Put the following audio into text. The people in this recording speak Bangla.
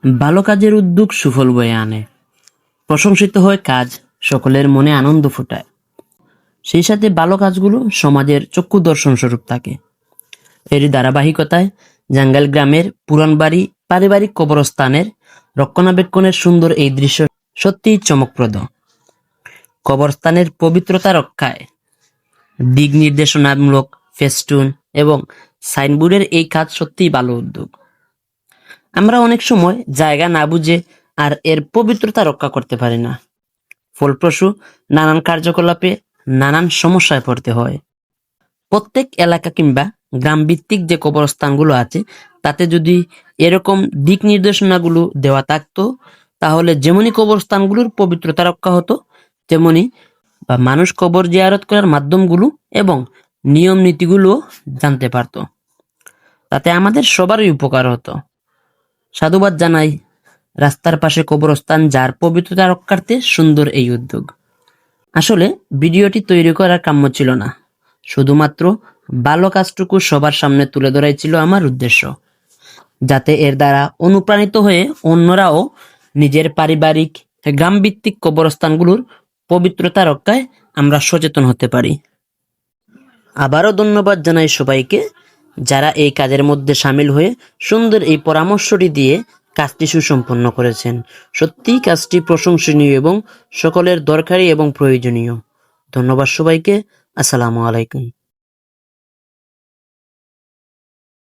ভালো কাজের উদ্যোগ সুফল বয়ে আনে। প্রশংসিত হয় কাজ সকলের মনে আনন্দ ফোটায়। সেই সাথে ভালো কাজগুলো সমাজের চক্ষু দর্শন স্বরূপ থাকে। এরই ধারাবাহিকতায় জাঙ্গাইল গ্রামের পুরান বাড়ি পারিবারিক কবরস্থানের রক্ষণাবেক্ষণের সুন্দর এই দৃশ্য সত্যিই চমকপ্রদ। কবরস্থানের পবিত্রতা রক্ষায় দিক নির্দেশনামূলক ফেস্টুন এবং সাইনবোর্ডের এই কাজ সত্যিই ভালো উদ্যোগ। আমরা অনেক সময় জায়গা না বুঝে আর এর পবিত্রতা রক্ষা করতে পারি না। ফলপ্রসূ নানান কার্যকলাপে নানান সমস্যায় পড়তে হয়। প্রত্যেক এলাকা কিংবা গ্রাম ভিত্তিক যে কবরস্থানগুলো আছে তাতে যদি এরকম দিক নির্দেশনাগুলো দেওয়া থাকতো, তাহলে যেমনই কবরস্থানগুলোর পবিত্রতা রক্ষা হতো, তেমনি মানুষ কবর জিয়ারত করার মাধ্যমগুলো এবং নিয়ম নীতিগুলো জানতে পারতো। তাতে আমাদের সবারই উপকার হতো। সাধুবাদ জানাই রাস্তার পাশে কবরস্থান যার পবিত্রতা রক্ষার্থে সুন্দর এই উদ্যোগ। আসলে ভিডিওটি তৈরি করার কাম্য ছিল না, শুধুমাত্র ভালো কাজটুকু সবার সামনে তুলে ধরাই ছিল আমার উদ্দেশ্য, যাতে এর দ্বারা অনুপ্রাণিত হয়ে অন্যরাও নিজের পারিবারিক গ্রামভিত্তিক কবরস্থানগুলোর পবিত্রতা রক্ষায় আমরা সচেতন হতে পারি। আবারও ধন্যবাদ জানাই সবাইকে যারা এই কাজের মধ্যে সামিল হয়ে সুন্দর এই পরামর্শটি দিয়ে কাজটি সুসম্পন্ন করেছেন। সত্যিই কাজটি প্রশংসনীয় এবং সকলের দরকারি এবং প্রয়োজনীয়। ধন্যবাদ সবাইকে। আসসালামু আলাইকুম।